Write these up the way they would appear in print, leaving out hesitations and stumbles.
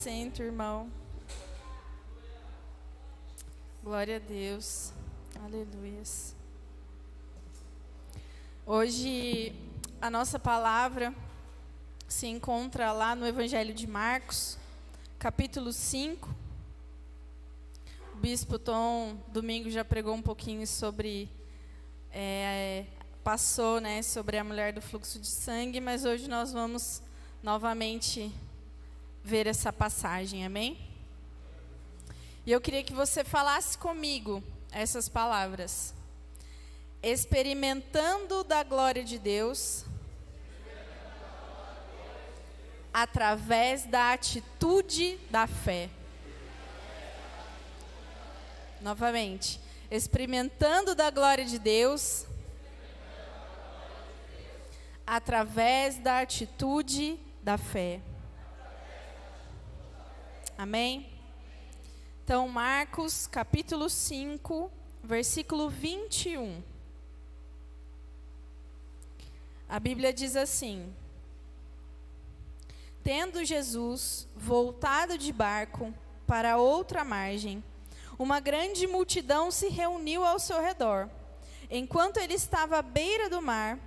Senta, irmão. Glória a Deus. Aleluias. Hoje a nossa palavra se encontra lá no Evangelho de Marcos, capítulo 5. O bispo Tom, domingo, já pregou um pouquinho sobre, sobre a mulher do fluxo de sangue, mas hoje nós vamos novamente ver essa passagem, amém? E eu queria que você falasse comigo essas palavras. Experimentando da glória de Deus, através da atitude da fé. Novamente. Experimentando da glória de Deus, através da atitude da fé. Amém? Então, Marcos, capítulo 5, versículo 21. A Bíblia diz assim: Tendo Jesus voltado de barco para outra margem, uma grande multidão se reuniu ao seu redor. Enquanto ele estava à beira do mar,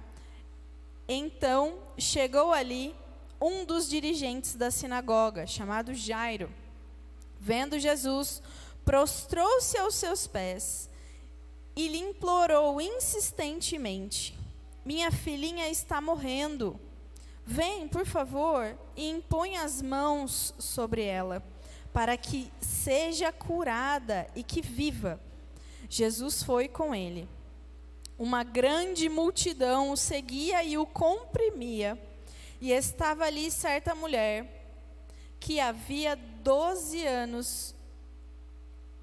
então chegou ali um dos dirigentes da sinagoga, chamado Jairo. Vendo Jesus, prostrou-se aos seus pés e lhe implorou insistentemente: Minha filhinha está morrendo. Vem, por favor, e impõe as mãos sobre ela, para que seja curada e que viva. Jesus foi com ele. Uma grande multidão o seguia e o comprimia. E estava ali certa mulher que havia 12 anos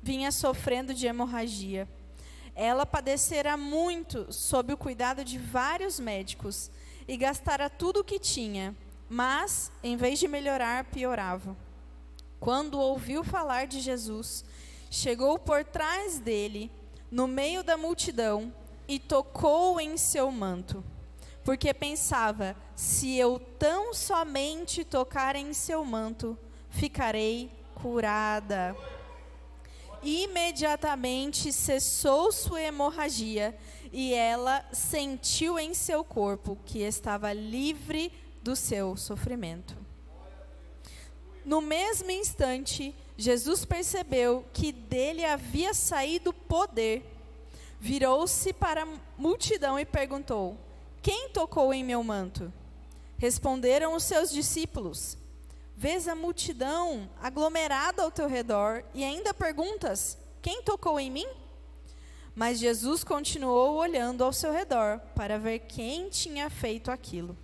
vinha sofrendo de hemorragia. Ela padecera muito sob o cuidado de vários médicos e gastara tudo o que tinha, mas, em vez de melhorar, piorava. Quando ouviu falar de Jesus, chegou por trás dele, no meio da multidão, e tocou em seu manto, porque pensava: se eu tão somente tocar em seu manto, ficarei curada. Imediatamente cessou sua hemorragia e ela sentiu em seu corpo que estava livre do seu sofrimento. No mesmo instante, Jesus percebeu que dele havia saído poder. Virou-se para a multidão e perguntou: Quem tocou em meu manto? Responderam os seus discípulos: Vês a multidão aglomerada ao teu redor e ainda perguntas: Quem tocou em mim? Mas Jesus continuou olhando ao seu redor para ver quem tinha feito aquilo.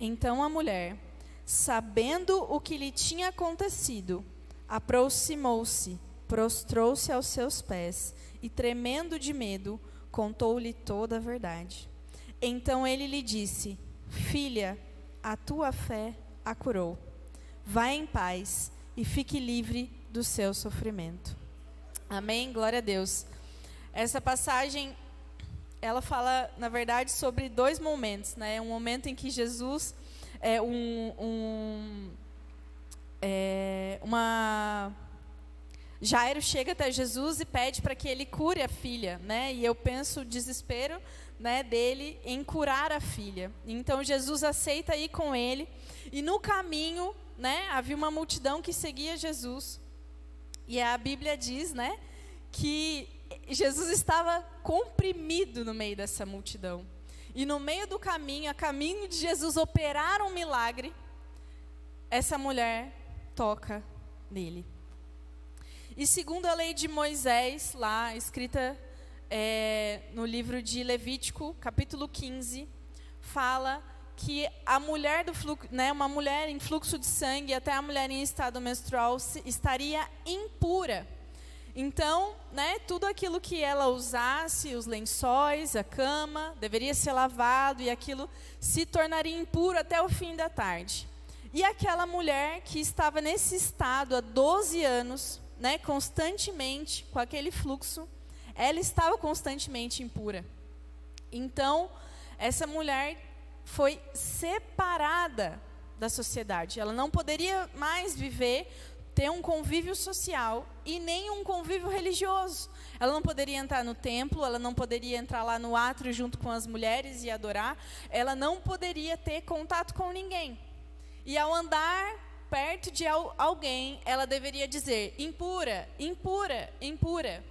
Então a mulher, sabendo o que lhe tinha acontecido, aproximou-se, prostrou-se aos seus pés e, tremendo de medo, contou-lhe toda a verdade. Então ele lhe disse: Filha, a tua fé a curou. Vá em paz e fique livre do seu sofrimento. Amém? Glória a Deus. Essa passagem, ela fala, na verdade, sobre dois momentos, né? Um momento em que Jesus Jairo chega até Jesus e pede para que ele cure a filha, né? E eu penso o desespero, né, dele em curar a filha. Então Jesus aceita ir com ele e no caminho, né, havia uma multidão que seguia Jesus. E a Bíblia diz, né, que Jesus estava comprimido no meio dessa multidão. E no meio do caminho, a caminho de Jesus operar um milagre, essa mulher toca nele. E segundo a lei de Moisés, lá escrita no livro de Levítico, capítulo 15, fala que a mulher do fluxo, né, uma mulher em fluxo de sangue, até a mulher em estado menstrual, estaria impura. Então, né, tudo aquilo que ela usasse, os lençóis, a cama, deveria ser lavado e aquilo se tornaria impuro até o fim da tarde. E aquela mulher que estava nesse estado há 12 anos, né, constantemente com aquele fluxo, ela estava constantemente impura. Então, essa mulher foi separada da sociedade. Ela não poderia mais ter um convívio social e nem um convívio religioso. Ela não poderia entrar no templo, ela não poderia entrar lá no átrio junto com as mulheres e adorar. Ela não poderia ter contato com ninguém. E ao andar perto de alguém, ela deveria dizer: impura, impura, impura.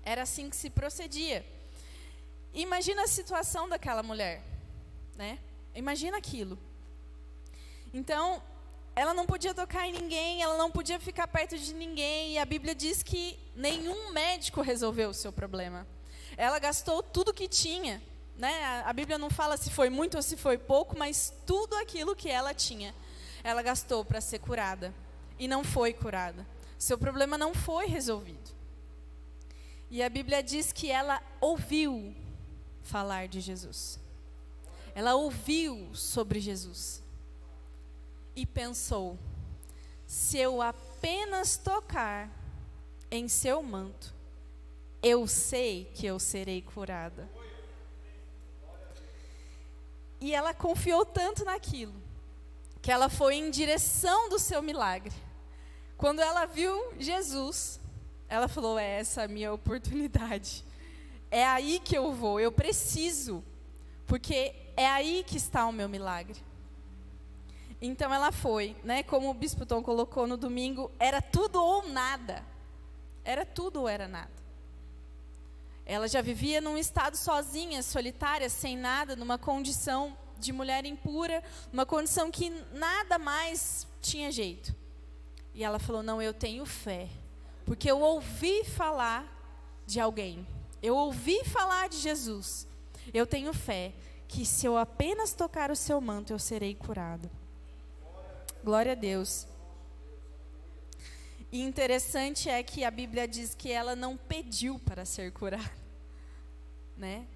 Era assim que se procedia. Imagina a situação daquela mulher, né? Imagina aquilo. Então, ela não podia tocar em ninguém, ela não podia ficar perto de ninguém, e a Bíblia diz que nenhum médico resolveu o seu problema. Ela gastou tudo que tinha, né? A Bíblia não fala se foi muito ou se foi pouco, mas tudo aquilo que ela tinha, ela gastou para ser curada, e não foi curada. Seu problema não foi resolvido. E a Bíblia diz que ela ouviu falar de Jesus. Ela ouviu sobre Jesus. E pensou: se eu apenas tocar em seu manto, eu sei que eu serei curada. E ela confiou tanto naquilo, que ela foi em direção do seu milagre. Quando ela viu Jesus, ela falou: é essa a minha oportunidade. É aí que eu vou, eu preciso, porque é aí que está o meu milagre. Então ela foi, né? Como o Bispo Tom colocou no domingo, era tudo ou nada. Era tudo ou era nada. Ela já vivia num estado sozinha, solitária, sem nada, numa condição de mulher impura, numa condição que nada mais tinha jeito. E ela falou: não, eu tenho fé, porque eu ouvi falar de alguém. Eu ouvi falar de Jesus. Eu tenho fé que se eu apenas tocar o seu manto, eu serei curada. Glória a Deus. E interessante é que a Bíblia diz que ela não pediu para ser curada, né?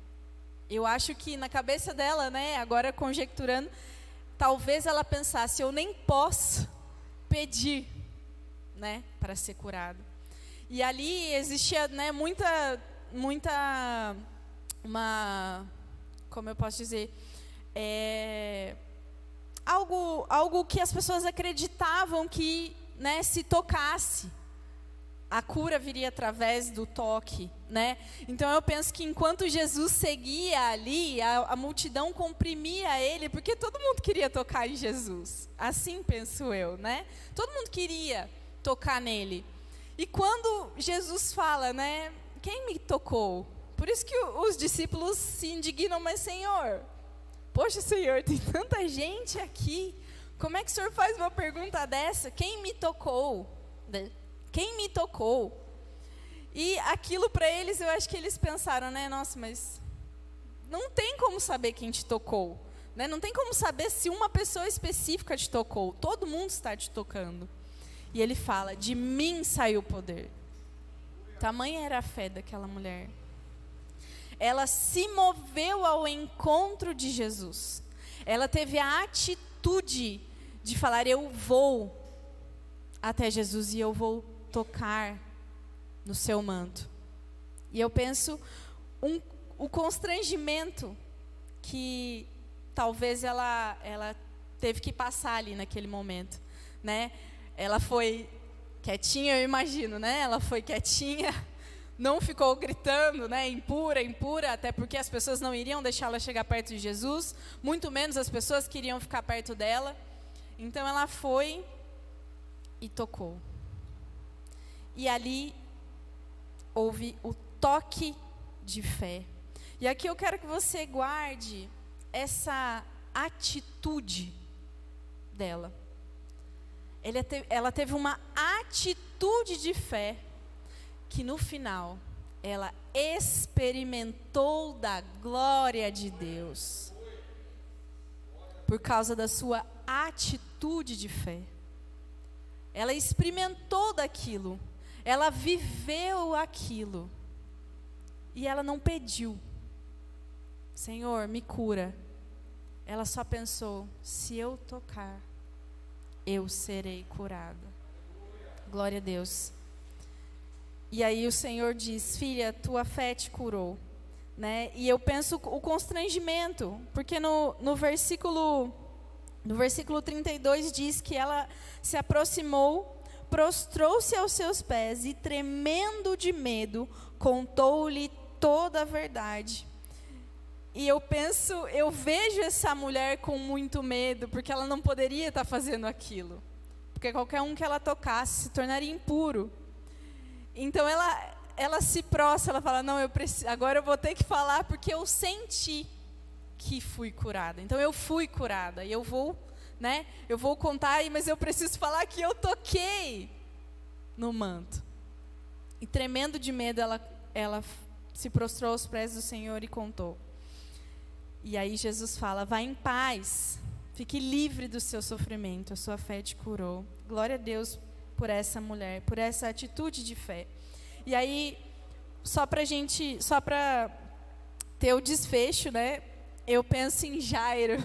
Eu acho que na cabeça dela, né, agora conjecturando, talvez ela pensasse: eu nem posso pedir, né, para ser curada. E ali existia, né, como eu posso dizer, algo que as pessoas acreditavam que, né, se tocasse, a cura viria através do toque, né? Então eu penso que enquanto Jesus seguia ali, a multidão comprimia ele, porque todo mundo queria tocar em Jesus. Assim penso eu, né? Todo mundo queria tocar nele. E quando Jesus fala, né, quem me tocou? Por isso que os discípulos se indignam: mas Senhor, poxa Senhor, tem tanta gente aqui, como é que o Senhor faz uma pergunta dessa? Quem me tocou? Quem me tocou? E aquilo para eles, eu acho que eles pensaram, né, nossa, mas não tem como saber quem te tocou, né? Não tem como saber se uma pessoa específica te tocou, todo mundo está te tocando. E ele fala: de mim saiu o poder. Tamanha era a fé daquela mulher. Ela se moveu ao encontro de Jesus. Ela teve a atitude de falar: eu vou até Jesus e eu vou tocar no seu manto. E eu penso o constrangimento que talvez ela teve que passar ali naquele momento, né? Ela foi quietinha, eu imagino, né? Ela foi quietinha, não ficou gritando, né? Impura, impura, até porque as pessoas não iriam deixá-la chegar perto de Jesus, muito menos as pessoas que iriam ficar perto dela. Então ela foi e tocou. E ali houve o toque de fé. E aqui eu quero que você guarde essa atitude dela. Ela teve uma atitude de fé que no final ela experimentou da glória de Deus por causa da sua atitude de fé. Ela experimentou daquilo, ela viveu aquilo e ela não pediu: Senhor, me cura. Ela só pensou: se eu tocar, eu serei curada. Glória a Deus. E aí o Senhor diz: filha, tua fé te curou, né? E eu penso o constrangimento, porque no versículo No versículo 32 diz que ela se aproximou, prostrou-se aos seus pés e, tremendo de medo, contou-lhe toda a verdade. E eu vejo essa mulher com muito medo, porque ela não poderia estar fazendo aquilo. Porque qualquer um que ela tocasse se tornaria impuro. Então ela se prostra, ela fala, não, agora eu vou ter que falar porque eu senti que fui curada. Então eu fui curada e eu vou contar, mas eu preciso falar que eu toquei no manto. E tremendo de medo, ela se prostrou aos pés do Senhor e contou. E aí Jesus fala, vá em paz, fique livre do seu sofrimento, a sua fé te curou. Glória a Deus por essa mulher, por essa atitude de fé. E aí, só para ter o desfecho, né? Eu penso em Jairo,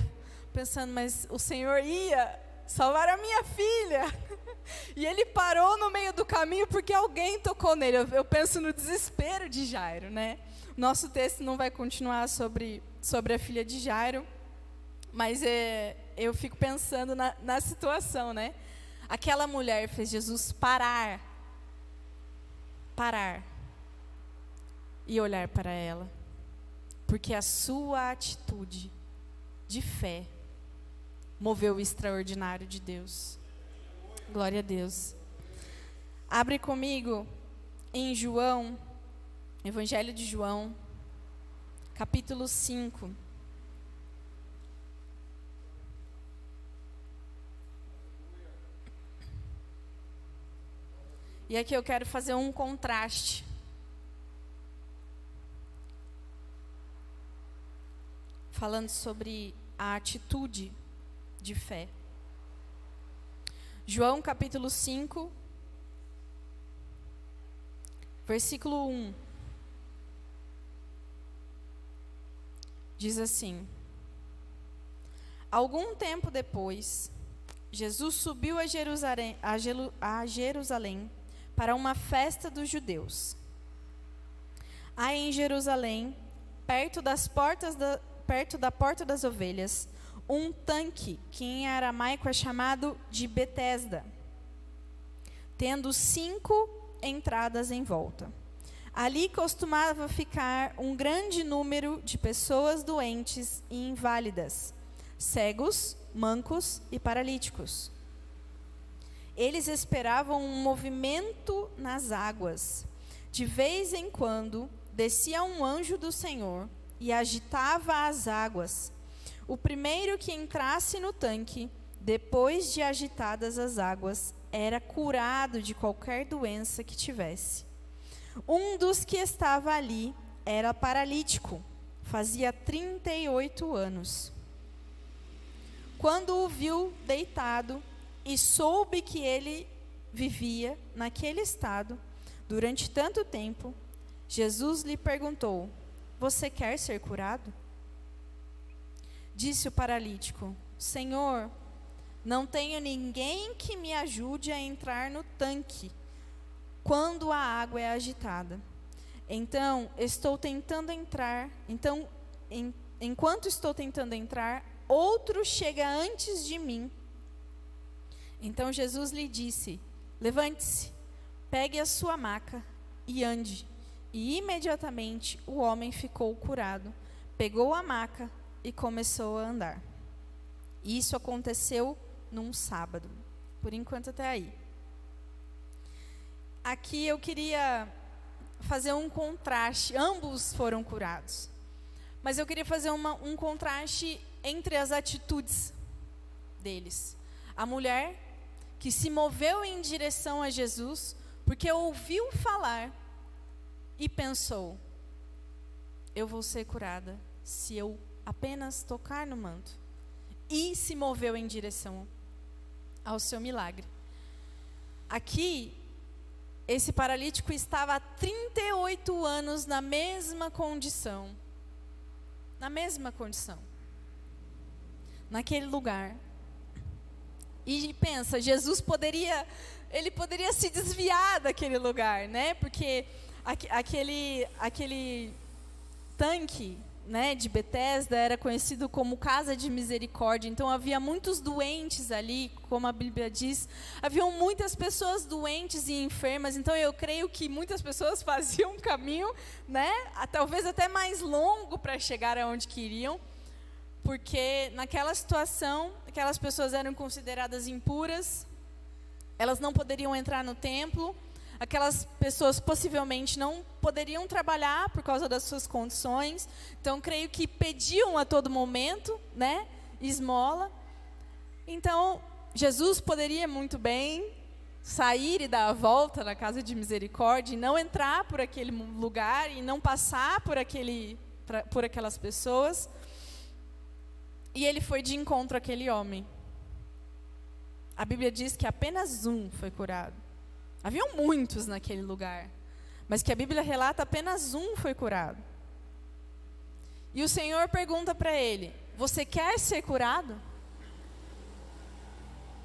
pensando, mas o Senhor ia salvar a minha filha. E ele parou no meio do caminho porque alguém tocou nele. Eu penso no desespero de Jairo, né? Nosso texto não vai continuar sobre a filha de Jairo, mas eu fico pensando na situação, né? Aquela mulher fez Jesus parar e olhar para ela, porque a sua atitude de fé moveu o extraordinário de Deus. Glória a Deus. Abre comigo em João, Evangelho de João, capítulo 5. E aqui eu quero fazer um contraste. Falando sobre a atitude de fé. João capítulo 5, versículo 1. Diz assim: algum tempo depois, Jesus subiu a Jerusalém para uma festa dos judeus. Há em Jerusalém, perto da porta das ovelhas, um tanque que em aramaico é chamado de Betesda, tendo 5 entradas em volta. Ali costumava ficar um grande número de pessoas doentes e inválidas, cegos, mancos e paralíticos. Eles esperavam um movimento nas águas. De vez em quando, descia um anjo do Senhor e agitava as águas. O primeiro que entrasse no tanque, depois de agitadas as águas, era curado de qualquer doença que tivesse. Um dos que estava ali era paralítico, fazia 38 anos. Quando o viu deitado e soube que ele vivia naquele estado durante tanto tempo, Jesus lhe perguntou: você quer ser curado? Disse o paralítico: Senhor, não tenho ninguém que me ajude a entrar no tanque quando a água é agitada. Enquanto estou tentando entrar, outro chega antes de mim. Então Jesus lhe disse: levante-se, pegue a sua maca e ande. E imediatamente o homem ficou curado, pegou a maca e começou a andar. Isso aconteceu num sábado. Por enquanto até aí. Aqui eu queria fazer um contraste. Ambos foram curados. Mas eu queria fazer um contraste entre as atitudes deles. A mulher que se moveu em direção a Jesus porque ouviu falar e pensou: eu vou ser curada se eu apenas tocar no manto. E se moveu em direção ao seu milagre. Aqui, esse paralítico estava há 38 anos na mesma condição. Na mesma condição. Naquele lugar. E pensa, Jesus poderia se desviar daquele lugar, né? Porque aquele tanque né, de Betesda era conhecido como Casa de Misericórdia. Então havia muitos doentes ali, como a Bíblia diz. Haviam muitas pessoas doentes e enfermas. Então eu creio que muitas pessoas faziam um caminho, né, talvez até mais longo para chegar aonde queriam, porque naquela situação aquelas pessoas eram consideradas impuras. Elas não poderiam entrar no templo. Aquelas pessoas possivelmente não poderiam trabalhar por causa das suas condições. Então, creio que pediam a todo momento, né, esmola. Então, Jesus poderia muito bem sair e dar a volta na Casa de Misericórdia e não entrar por aquele lugar e não passar por aquelas pessoas. E ele foi de encontro àquele homem. A Bíblia diz que apenas um foi curado. Haviam muitos naquele lugar, mas que a Bíblia relata apenas um foi curado. E o Senhor pergunta para ele: você quer ser curado?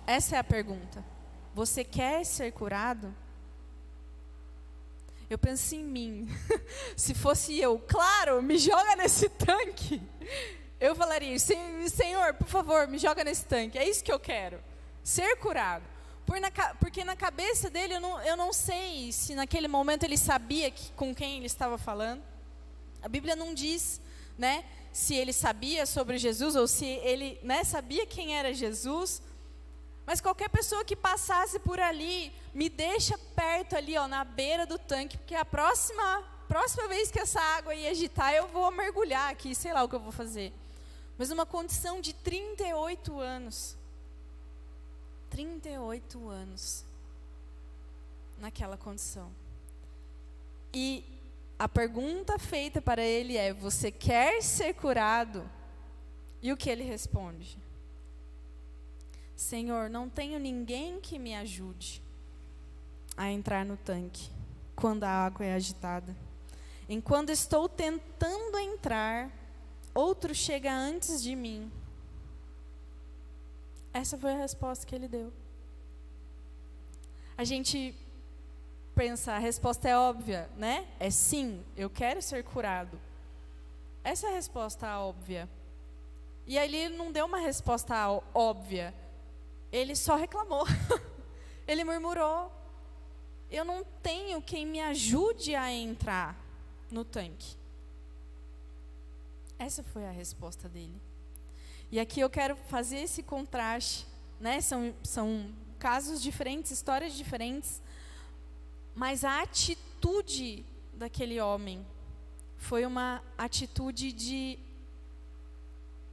Essa é a pergunta. Você quer ser curado? Eu penso em mim. Se fosse eu, claro, me joga nesse tanque. Eu falaria: Senhor, por favor, me joga nesse tanque. É isso que eu quero, ser curado. Porque na cabeça dele, eu não sei se naquele momento ele sabia com quem ele estava falando. A Bíblia não diz, né, se ele sabia sobre Jesus ou se ele, né, sabia quem era Jesus. Mas qualquer pessoa que passasse por ali, me deixa perto ali, ó, na beira do tanque, porque a próxima vez que essa água ia agitar, eu vou mergulhar aqui, sei lá o que eu vou fazer. Mas numa condição de 38 anos. 38 anos naquela condição. E a pergunta feita para ele é: você quer ser curado? E o que ele responde? Senhor, não tenho ninguém que me ajude a entrar no tanque quando a água é agitada. Enquanto estou tentando entrar, outro chega antes de mim. Essa foi a resposta que ele deu. A gente pensa, a resposta é óbvia, né? É sim, eu quero ser curado. Essa é a resposta óbvia. E aí ele não deu uma resposta óbvia. Ele só reclamou. Ele murmurou: eu não tenho quem me ajude a entrar no tanque. Essa foi a resposta dele. E aqui eu quero fazer esse contraste, né? São casos diferentes, histórias diferentes, mas a atitude daquele homem foi uma atitude de: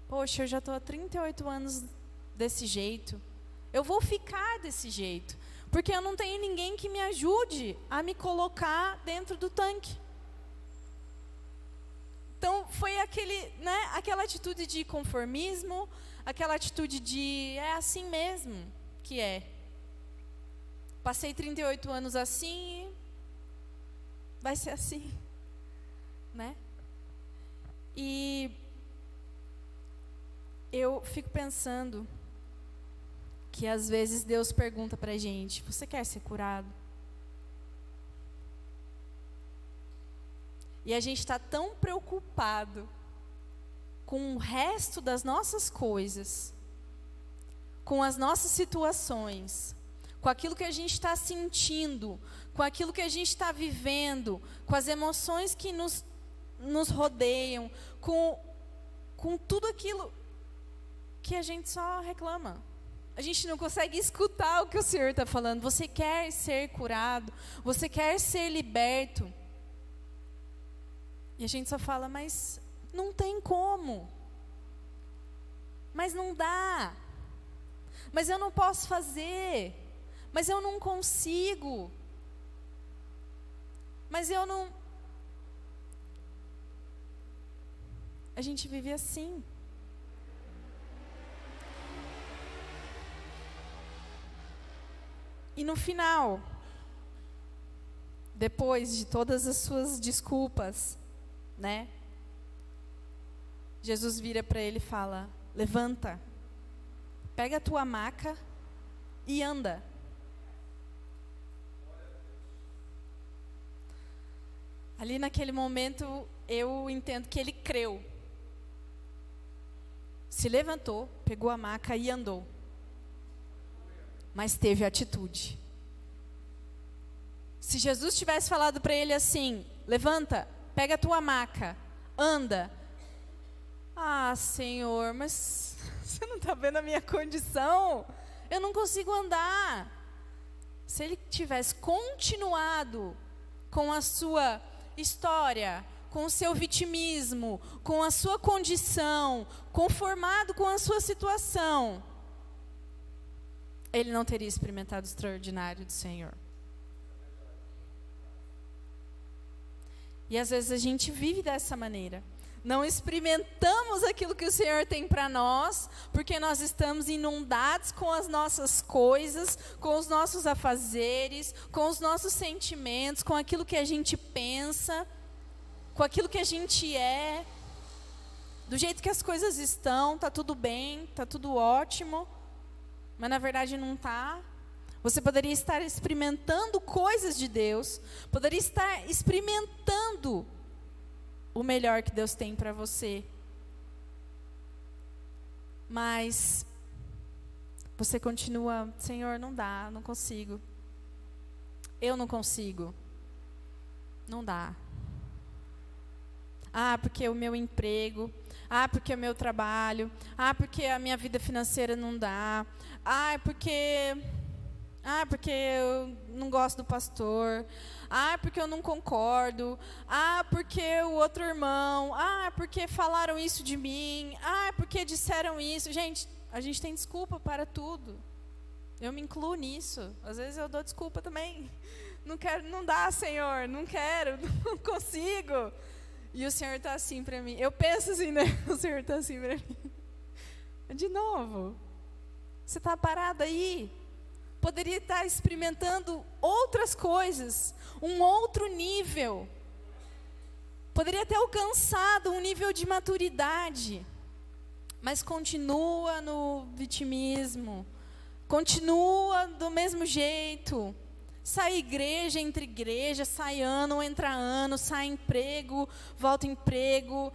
poxa, eu já estou há 38 anos desse jeito, eu vou ficar desse jeito, porque eu não tenho ninguém que me ajude a me colocar dentro do tanque. Então, foi aquela atitude de conformismo, aquela atitude de: é assim mesmo que é. Passei 38 anos assim, vai ser assim, né? E eu fico pensando que às vezes Deus pergunta para a gente: você quer ser curado? E a gente está tão preocupado com o resto das nossas coisas, com as nossas situações, com aquilo que a gente está sentindo, com aquilo que a gente está vivendo, com as emoções que nos rodeiam, com tudo aquilo que a gente só reclama. A gente não consegue escutar o que o Senhor está falando. Você quer ser curado, você quer ser liberto. E a gente só fala: mas não tem como. Mas não dá. Mas eu não posso fazer. Mas eu não consigo. Mas eu não... A gente vive assim. E no final, depois de todas as suas desculpas, né? Jesus vira para ele e fala: levanta, pega a tua maca e anda. Ali naquele momento eu entendo que ele creu. se levantou, pegou a maca e andou. Mas teve atitude. Se Jesus tivesse falado para ele assim: levanta, pega a tua maca, anda. Ah, Senhor, mas você não está vendo a minha condição? Eu não consigo andar. Se ele tivesse continuado com a sua história, com o seu vitimismo, com a sua condição, conformado com a sua situação, ele não teria experimentado o extraordinário do Senhor. E às vezes a gente vive dessa maneira. Não experimentamos aquilo que o Senhor tem para nós, porque nós estamos inundados com as nossas coisas, com os nossos afazeres, com os nossos sentimentos, com aquilo que a gente pensa, com aquilo que a gente é. Do jeito que as coisas estão, tá tudo bem, tá tudo ótimo, mas na verdade não tá. Você poderia estar experimentando coisas de Deus, poderia estar experimentando o melhor que Deus tem para você. Mas você continua: Senhor, não dá, não consigo. Eu não consigo. Não dá. Ah, porque o meu emprego. Ah, porque o meu trabalho. Ah, porque a minha vida financeira não dá. Ah, porque eu não gosto do pastor. Ah, porque eu não concordo. Ah, porque o outro irmão. Ah, porque falaram isso de mim. Ah, porque disseram isso. Gente, a gente tem desculpa para tudo. Eu me incluo nisso. Às vezes eu dou desculpa também. Não quero, não dá, Senhor. Não quero, não consigo. E o Senhor está assim para mim. Eu penso assim, né? O Senhor está assim para mim. De novo. Você está parado aí? Poderia estar experimentando outras coisas, um outro nível. Poderia ter alcançado um nível de maturidade, mas continua no vitimismo, continua do mesmo jeito. Sai igreja, entra igreja, sai ano, entra ano, sai emprego, volta emprego,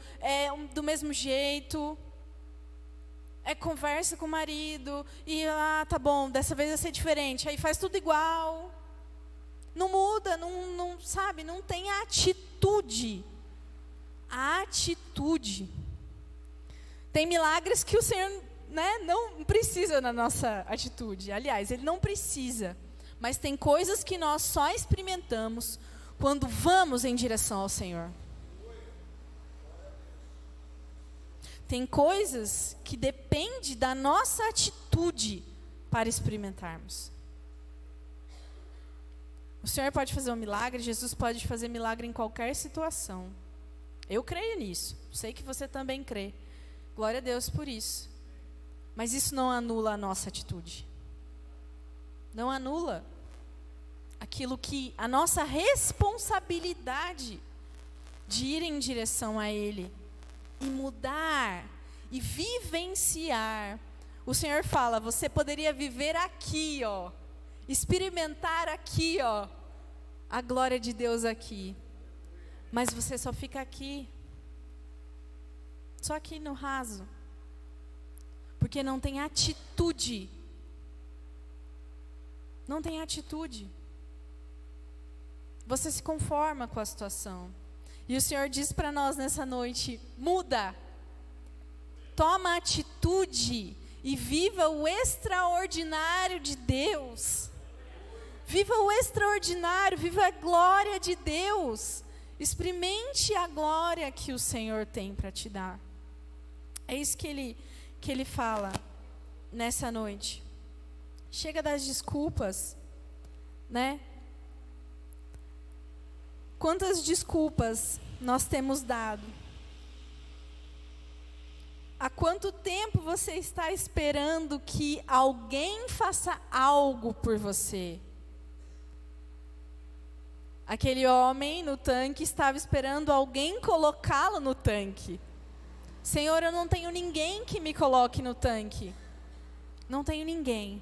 do mesmo jeito. Conversa com o marido, e tá bom, dessa vez vai ser diferente. Aí faz tudo igual. Não muda, não sabe, não tem a atitude. A atitude. Tem milagres que o Senhor, né, não precisa da nossa atitude. Aliás, Ele não precisa. Mas tem coisas que nós só experimentamos quando vamos em direção ao Senhor. Tem coisas que dependem da nossa atitude para experimentarmos. O Senhor pode fazer um milagre, Jesus pode fazer milagre em qualquer situação. Eu creio nisso, sei que você também crê. Glória a Deus por isso. Mas isso não anula a nossa atitude. Não anula aquilo que a nossa responsabilidade de ir em direção a Ele. E mudar, e vivenciar. O Senhor fala: você poderia viver aqui, ó, experimentar aqui, ó, a glória de Deus aqui. Mas você só fica aqui, só aqui no raso, porque não tem atitude. Não tem atitude. Você se conforma com a situação. E o Senhor diz para nós nessa noite: muda, toma atitude e viva o extraordinário de Deus. Viva o extraordinário, viva a glória de Deus. Experimente a glória que o Senhor tem para te dar. É isso que ele fala nessa noite. Chega das desculpas, né? Quantas desculpas nós temos dado? Há quanto tempo você está esperando que alguém faça algo por você? Aquele homem no tanque estava esperando alguém colocá-lo no tanque. Senhor, eu não tenho ninguém que me coloque no tanque. Não tenho ninguém.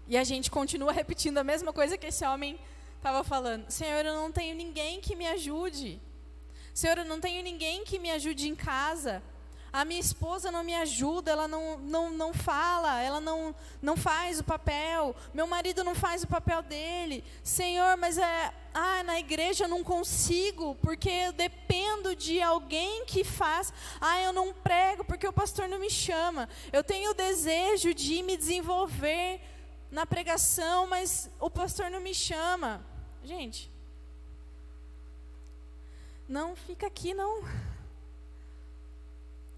E a gente continua repetindo a mesma coisa que esse homem estava falando. Senhor, eu não tenho ninguém que me ajude. Senhor, eu não tenho ninguém que me ajude em casa. A minha esposa não me ajuda, ela não fala, ela não faz o papel. Meu marido não faz o papel dele. Senhor, mas na igreja eu não consigo, porque eu dependo de alguém que faz. Eu não prego porque o pastor não me chama. Eu tenho o desejo de me desenvolver na pregação, mas o pastor não me chama. Gente, não fica aqui não.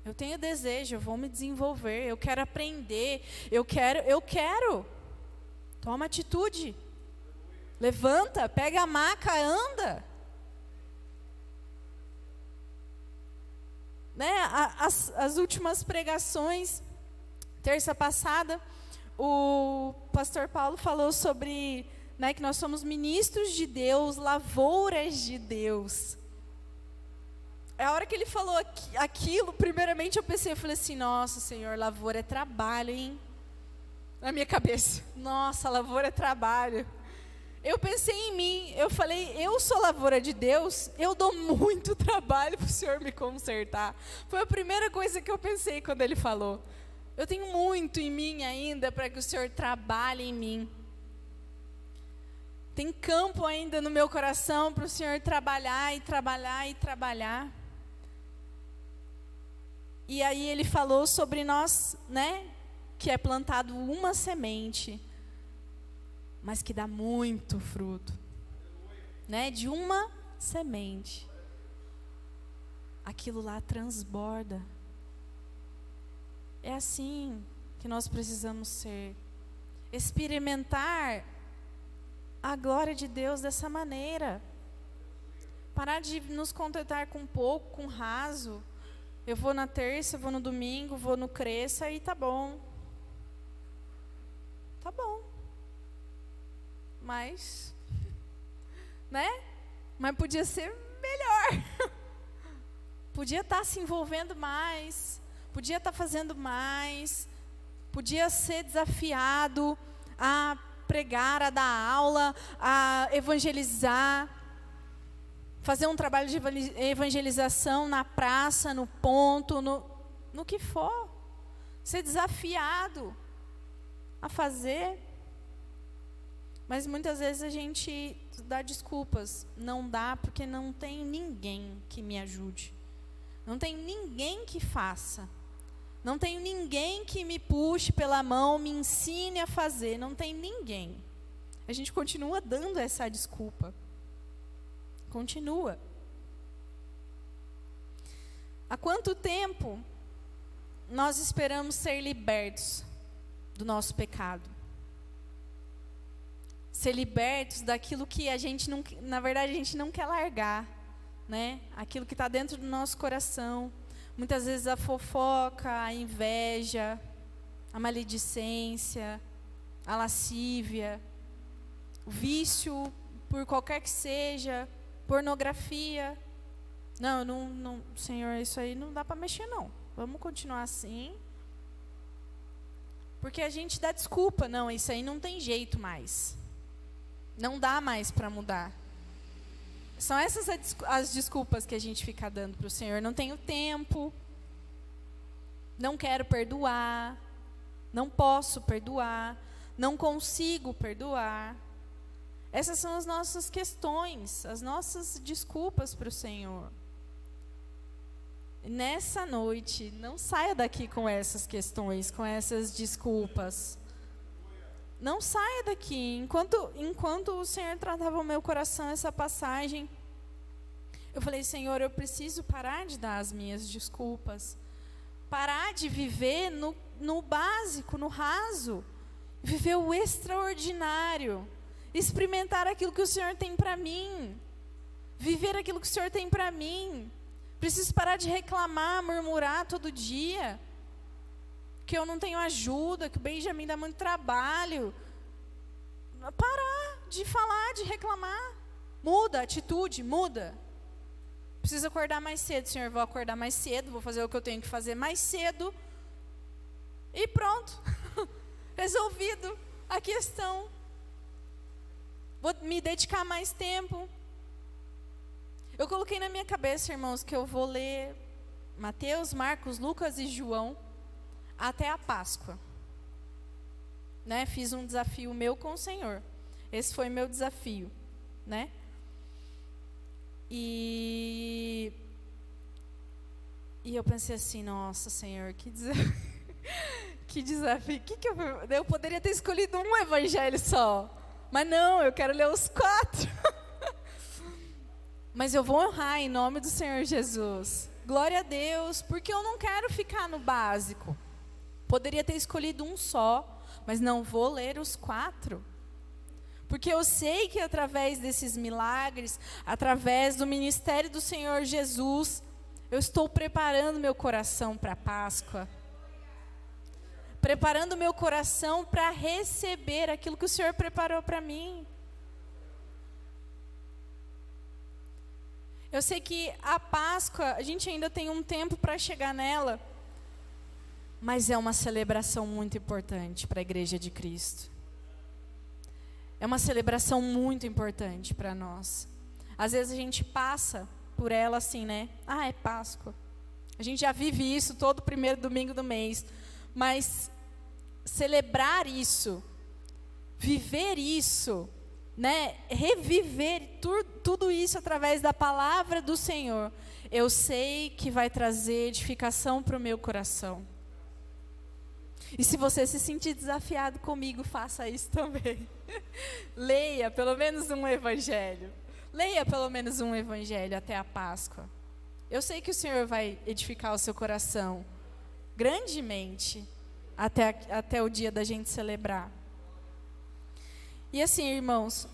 Eu tenho desejo, eu vou me desenvolver, eu quero aprender, eu quero. Toma atitude. Levanta, pega a maca, anda. Né? As últimas pregações, terça passada, o pastor Paulo falou sobre, né, que nós somos ministros de Deus, lavouras de Deus. A hora que ele falou aquilo, primeiramente eu falei assim, nossa, Senhor, lavoura é trabalho, hein? Na minha cabeça, nossa, lavoura é trabalho. Eu pensei em mim, eu falei, eu sou lavoura de Deus, eu dou muito trabalho para o Senhor me consertar. Foi a primeira coisa que eu pensei quando ele falou. Eu tenho muito em mim ainda para que o Senhor trabalhe em mim. Tem campo ainda no meu coração para o Senhor trabalhar e trabalhar e trabalhar. E aí ele falou sobre nós, né, que é plantado uma semente, mas que dá muito fruto, né, de uma semente. Aquilo lá transborda. É assim que nós precisamos ser. Experimentar a glória de Deus dessa maneira. Parar de nos contentar com pouco, com raso. Eu vou na terça, vou no domingo, vou no Cresça e tá bom. Tá bom. Mas, né? Mas podia ser melhor. Podia estar se envolvendo mais. Podia estar fazendo mais. Podia ser desafiado a pregar, a dar aula, a evangelizar. Fazer um trabalho de evangelização na praça, no ponto, no que for. Ser desafiado a fazer. Mas muitas vezes a gente dá desculpas. Não dá porque não tem ninguém que me ajude. Não tem ninguém que faça. Não tem ninguém que me puxe pela mão, me ensine a fazer. Não tem ninguém. A gente continua dando essa desculpa. Continua. Há quanto tempo nós esperamos ser libertos do nosso pecado? Ser libertos daquilo que a gente não, na verdade a gente não quer largar, né? Aquilo que está dentro do nosso coração. Muitas vezes a fofoca, a inveja, a maledicência, a lascívia, o vício, por qualquer que seja, pornografia. Não, Senhor, isso aí não dá para mexer não. Vamos continuar assim. Porque a gente dá desculpa, não, isso aí não tem jeito mais. Não dá mais para mudar. São essas as desculpas que a gente fica dando para o Senhor. Não tenho tempo. Não quero perdoar. Não posso perdoar. Não consigo perdoar. Essas são as nossas questões, as nossas desculpas para o Senhor. Nessa noite, não saia daqui com essas questões, com essas desculpas. Não saia daqui. Enquanto o Senhor tratava o meu coração essa passagem, eu falei, Senhor, eu preciso parar de dar as minhas desculpas. Parar de viver no básico, no raso. Viver o extraordinário. Experimentar aquilo que o Senhor tem para mim. Viver aquilo que o Senhor tem para mim. Preciso parar de reclamar, murmurar todo dia. Que eu não tenho ajuda, que o Benjamin dá muito trabalho. Parar de falar, de reclamar. Muda a atitude, muda. Preciso acordar mais cedo, Senhor, vou acordar mais cedo, vou fazer o que eu tenho que fazer mais cedo. E pronto. Resolvido a questão. Vou me dedicar mais tempo. Eu coloquei na minha cabeça, irmãos, que eu vou ler Mateus, Marcos, Lucas e João até a Páscoa. Né? Fiz um desafio meu com o Senhor. Esse foi meu desafio, né? E eu pensei assim, nossa, Senhor, que desafio. Que desafio. Eu poderia ter escolhido um evangelho só. Mas não, eu quero ler os 4. Mas eu vou honrar em nome do Senhor Jesus. Glória a Deus, porque eu não quero ficar no básico. Poderia ter escolhido um só, mas não vou ler os 4. Porque eu sei que através desses milagres, através do ministério do Senhor Jesus, eu estou preparando meu coração para a Páscoa. Preparando meu coração para receber aquilo que o Senhor preparou para mim. Eu sei que a Páscoa, a gente ainda tem um tempo para chegar nela, mas é uma celebração muito importante para a Igreja de Cristo. É uma celebração muito importante para nós. Às vezes a gente passa por ela assim, né? Ah, é Páscoa. A gente já vive isso todo primeiro domingo do mês. Mas celebrar isso, viver isso, né? Reviver tudo isso através da palavra do Senhor, eu sei que vai trazer edificação para o meu coração. E se você se sentir desafiado comigo, faça isso também. Leia pelo menos um evangelho. Leia pelo menos um evangelho até a Páscoa. Eu sei que o Senhor vai edificar o seu coração grandemente até o dia da gente celebrar. E assim, irmãos,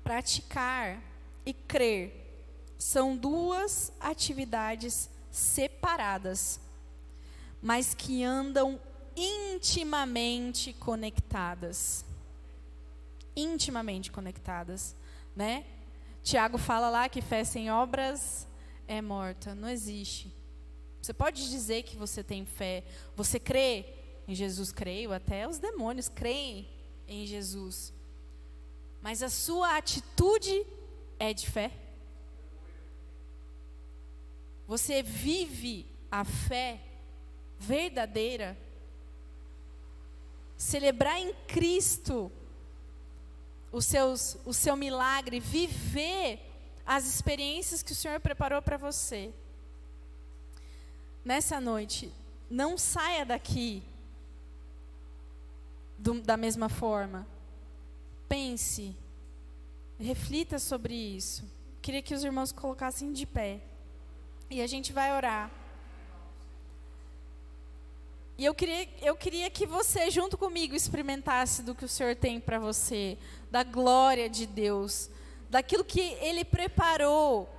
praticar e crer são duas atividades separadas, mas que andam intimamente conectadas. Intimamente conectadas, né? Tiago fala lá que fé sem obras é morta. Não existe. Você pode dizer que você tem fé. Você crê em Jesus? Creio. Até os demônios creem em Jesus. Mas a sua atitude é de fé? Você vive a fé verdadeira? Celebrar em Cristo o seu milagre, viver as experiências que o Senhor preparou para você. Nessa noite, não saia daqui da mesma forma. Pense, reflita sobre isso. Queria que os irmãos colocassem de pé. E a gente vai orar. E eu queria que você, junto comigo, experimentasse do que o Senhor tem para você, da glória de Deus, daquilo que Ele preparou,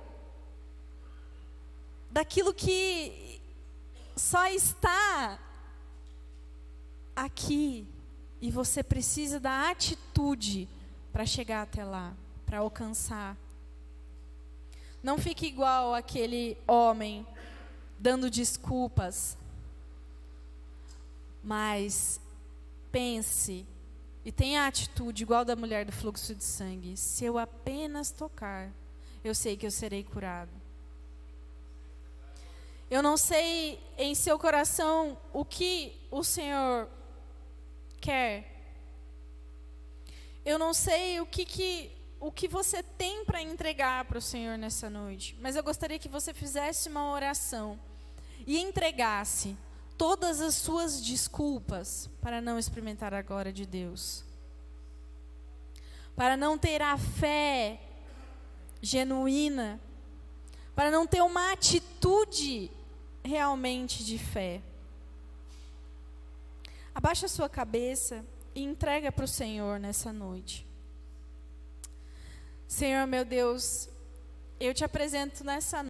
daquilo que só está aqui, e você precisa da atitude para chegar até lá, para alcançar. Não fique igual aquele homem dando desculpas, mas pense e tenha a atitude igual da mulher do fluxo de sangue. Se eu apenas tocar, eu sei que eu serei curado. Eu não sei em seu coração o que o Senhor quer. Eu não sei o que você tem para entregar para o Senhor nessa noite. Mas eu gostaria que você fizesse uma oração e entregasse todas as suas desculpas para não experimentar a glória de Deus, para não ter a fé genuína, para não ter uma atitude realmente de fé. Abaixa a sua cabeça e entrega para o Senhor nessa noite. Senhor meu Deus, eu te apresento nessa noite